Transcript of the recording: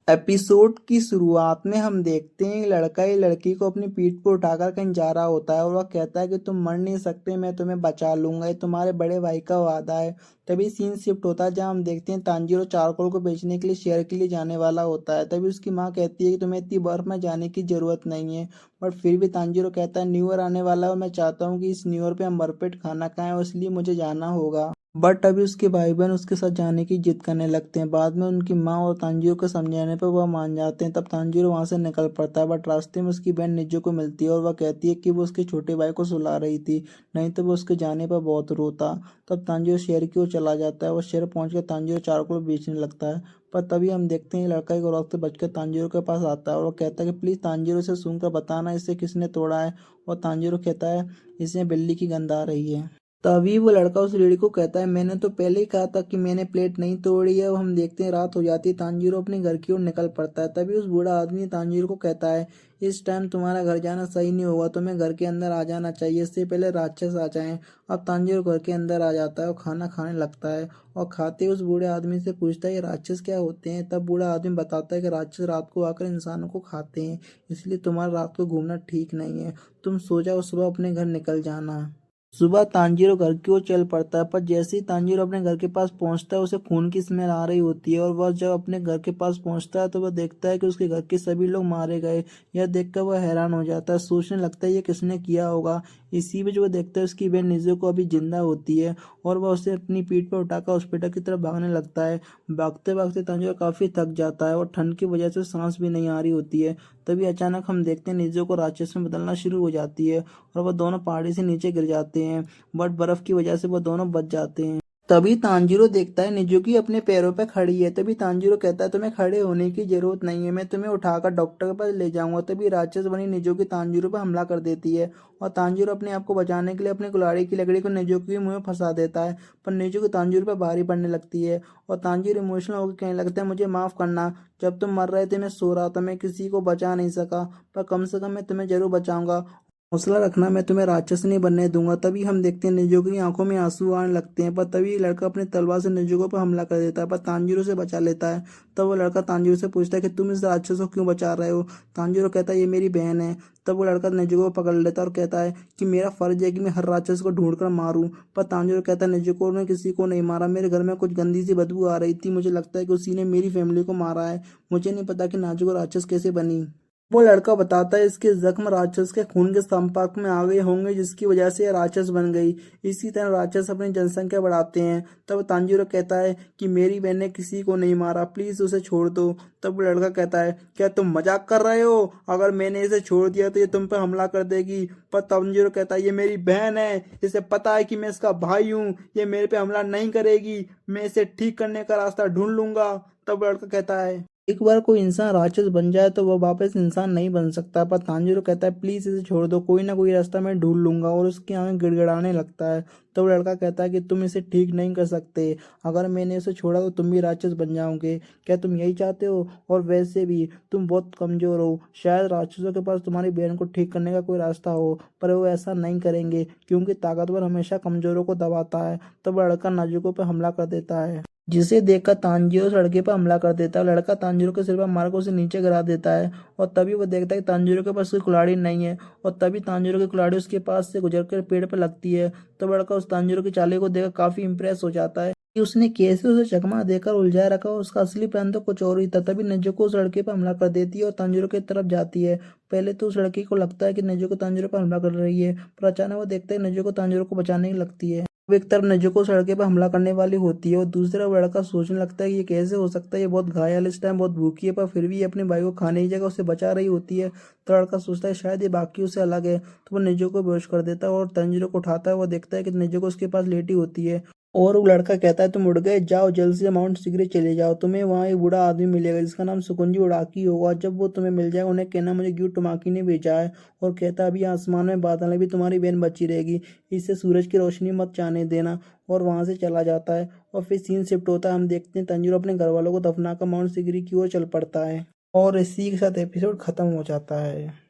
Episode की शुरुआत में हम देखते हैं कि लड़का ही लड़की को अपनी पीठ पर उठाकर कहीं जा रहा होता है और वह कहता है कि तुम मर नहीं सकते, मैं तुम्हें बचा लूंगा, ये तुम्हारे बड़े भाई का वादा है। तभी सीन शिफ्ट होता है जहाँ हम देखते हैं तांजीरो चारकोल को बेचने के लिए शहर के लिए जाने वाला होता है। तभी उसकी माँ कहती है कि तुम्हें इतनी बर्फ में जाने की जरूरत नहीं है। बट फिर भी तांजीरो कहता है न्यू ईयर आने वाला है और मैं चाहता हूँ कि इस न्यू ईयर पे हम भरपेट खाना खाएं और इसलिए मुझे जाना होगा। बट अभी उसके भाई बहन उसके साथ जाने की जिद करने लगते हैं। बाद में उनकी माँ और तांजीरो को समझाने पर वह मान जाते हैं। तब तांजीरो वहां से निकल पड़ता है। बट रास्ते में उसकी बहन निज्जो को मिलती है और वह कहती है कि वो उसके छोटे भाई को सुला रही थी, नहीं तो वो उसके जाने पर बहुत रोता। तब तांजीरो शहर की ओर चला जाता है और शहर पहुंचकर तांजीरो चारकोल बेचने लगता है। पर तभी हम देखते हैं लड़का एक औरत से बचकर तांजीरो के पास आता है और वो कहता है कि प्लीज तांजीरो से सुनकर बताना इसे किसने तोड़ा है। और तांजीरो कहता है इसे बिल्ली की गंध आ रही है। तभी वो लड़का उस लेडी को कहता है मैंने तो पहले ही कहा था कि मैंने प्लेट नहीं तोड़ी है। अब हम देखते हैं रात हो जाती है। तांजीरो अपने घर की ओर निकल पड़ता है। तभी उस बूढ़ा आदमी तांजीरो को कहता है इस टाइम तुम्हारा घर जाना सही नहीं होगा, तुम्हें घर के अंदर आ जाना चाहिए, इससे पहले राक्षस आ जाएं। अब तांजीरो घर के अंदर आ जाता है और खाना खाने लगता है और खाते ही उस बूढ़े आदमी से पूछता है ये राक्षस क्या होते हैं। तब बूढ़ा आदमी बताता है कि राक्षस रात को आकर इंसानों को खाते हैं, इसलिए तुम्हारा रात को घूमना ठीक नहीं है। तुम सो जाओ, सुबह अपने घर निकल जाना। सुबह तांजीरो घर की ओर चल पड़ता है। पर जैसे ही तांजीरो अपने घर के पास पहुंचता है उसे खून की स्मेल आ रही होती है और वह जब अपने घर के पास पहुंचता है तो वह देखता है कि उसके घर के सभी लोग मारे गए। यह देखकर वह हैरान हो जाता है, सोचने लगता है ये किसने किया होगा। इसी बीच वो देखता है उसकी बहन निजो को अभी जिंदा होती है और वह उसे अपनी पीठ पर उठाकर हॉस्पिटल की तरफ भागने लगता है। भागते भागते तांजीरो काफी थक जाता है और ठंड की वजह से सांस भी नहीं आ रही होती है। तभी अचानक हम देखते हैं निजो को राक्षस में बदलना शुरू हो जाती है और वह दोनों पहाड़ी से नीचे गिर जाते हैं। बट बर्फ की वजह से वो दोनों बच जाते हैं। तभी तांजीरो देखता है निजुकी अपने पैरों पर खड़ी है। तभी तांजीरो कहता है तुम्हें खड़े होने की जरूरत नहीं है, मैं तुम्हें उठाकर डॉक्टर के पास ले जाऊंगा। तभी राक्षस बनी निजुकी तांजीरो पर हमला कर देती है और तांजीरो अपने आप को बचाने के लिए अपनी कुल्हाड़ी की लकड़ी को निजुकी के मुंह में फंसा देता है। पर निजुकी तांजीरो पर भारी पड़ने लगती है और तांजीरो इमोशनल होकर कहने लगता है मुझे माफ करना, जब तुम मर रहे थे मैं सो रहा था, मैं किसी को बचा नहीं सका, पर कम से कम मैं तुम्हें जरूर बचाऊंगा। हौसला रखना, मैं तुम्हें राक्षस नहीं बनने दूंगा। तभी हम देखते हैं निजुको की आंखों में आंसू आने लगते हैं। पर तभी लड़का अपनी तलवार से निजुको पर हमला कर देता है पर तांजीरो से बचा लेता है। तब वो लड़का तांजीरो से पूछता है कि तुम इस राक्षस को क्यों बचा रहे हो। तांजीरो कहता है ये मेरी बहन है। तब वो लड़का निजुको को पकड़ लेता है और कहता है कि मेरा फर्ज है कि मैं हर राक्षस को ढूंढ कर मारूं। पर तांजीरो कहता है निजुको ने किसी को नहीं मारा, मेरे घर में कुछ गंदी सी बदबू आ रही थी, मुझे लगता है कि उसी ने मेरी फैमिली को मारा है। मुझे नहीं पता कि नाजुको राक्षस कैसे बनी। वो लड़का बताता है इसके जख्म राक्षस के खून के संपर्क में आ गए होंगे जिसकी वजह से यह राक्षस बन गई। इसी तरह राक्षस अपनी जनसंख्या बढ़ाते हैं। तब तांजीरो कहता है कि मेरी बहन ने किसी को नहीं मारा, प्लीज उसे छोड़ दो। तब वो लड़का कहता है क्या तुम मजाक कर रहे हो, अगर मैंने इसे छोड़ दिया तो ये तुम पर हमला कर देगी। पर तांजीरो कहता है ये मेरी बहन है, इसे पता है कि मैं इसका भाई हूँ, ये मेरे पे हमला नहीं करेगी, मैं इसे ठीक करने का रास्ता ढूंढ लूंगा। तब लड़का कहता है एक बार कोई इंसान राक्षस बन जाए तो वह वापस इंसान नहीं बन सकता। पर तांजीरो कहता है प्लीज इसे छोड़ दो, कोई ना कोई रास्ता मैं ढूंढ लूंगा। और उसकी आंखें गिड़गिड़ाने लगता है। तो वो लड़का कहता है कि तुम इसे ठीक नहीं कर सकते, अगर मैंने इसे छोड़ा तो तुम भी राक्षस बन जाओगे, क्या तुम यही चाहते हो। और वैसे भी तुम बहुत कमजोर हो, शायद राक्षसों के पास तुम्हारी बहन को ठीक करने का कोई रास्ता हो, पर वो ऐसा नहीं करेंगे क्योंकि ताकतवर हमेशा कमजोरों को दबाता है। तब लड़का नाजुको पर हमला कर देता है जिसे देखकर तांजीरो लड़के पर हमला कर देता है। लड़का तांजीरो के सिर पर मारकर उसे नीचे गिरा देता है और तभी वो देखता है कि तांजीरो के पास कोई कुल्हाड़ी नहीं है और तभी तांजीरो की कुल्हाड़ी उसके पास से गुजरकर पेड़ पर लगती है। तो लड़का उस तांजीरो की चाले को देखकर काफी इंप्रेस हो जाता है कि उसने कैसे उसे चकमा देकर उलझाए रखा और उसका असली प्लान तो कुछ और ही था। तभी नेजुको उस लड़के पर हमला कर देती है और तांजीरो की तरफ जाती है। पहले तो उस लड़की को लगता है कि नेजुको तांजीरो पर हमला कर रही है, पर अचानक वो देखता है नेजुको तांजीरो को बचाने की लगती है। वो एक तरफ नेजुको सड़के पर हमला करने वाली होती है और दूसरा वो लड़का सोचने लगता है कि ये कैसे हो सकता है, ये बहुत घायल इस टाइम बहुत भूखी है, पर फिर भी ये अपने भाई को खाने की जगह उसे बचा रही होती है। तो लड़का सोचता है शायद ये बाकियों से अलग है, तो वो नेजुको को बेहोश कर देता है और तांजीरो को उठाता है। वो देखता है कि नेजुको उसके पास लेटी होती है और वो लड़का कहता है तुम उड़ गए, जाओ जल्द से माउंट सिगरे चले जाओ, तुम्हें वहाँ एक बूढ़ा आदमी मिलेगा जिसका नाम सुकुंजी उड़ाकी होगा। जब वो तुम्हें मिल जाएगा उन्हें कहना मुझे ग्यू टमाकी ने भेजा है और कहता है अभी आसमान में बादल है, भी तुम्हारी बहन बची रहेगी, इससे सूरज की रोशनी मत जाने देना। और वहां से चला जाता है और फिर सीन शिफ्ट होता है। हम देखते हैं तंजीरो अपने घर वालों को दफनाकर माउंट सिगरी की ओर चल पड़ता है और इसी के साथ एपिसोड खत्म हो जाता है।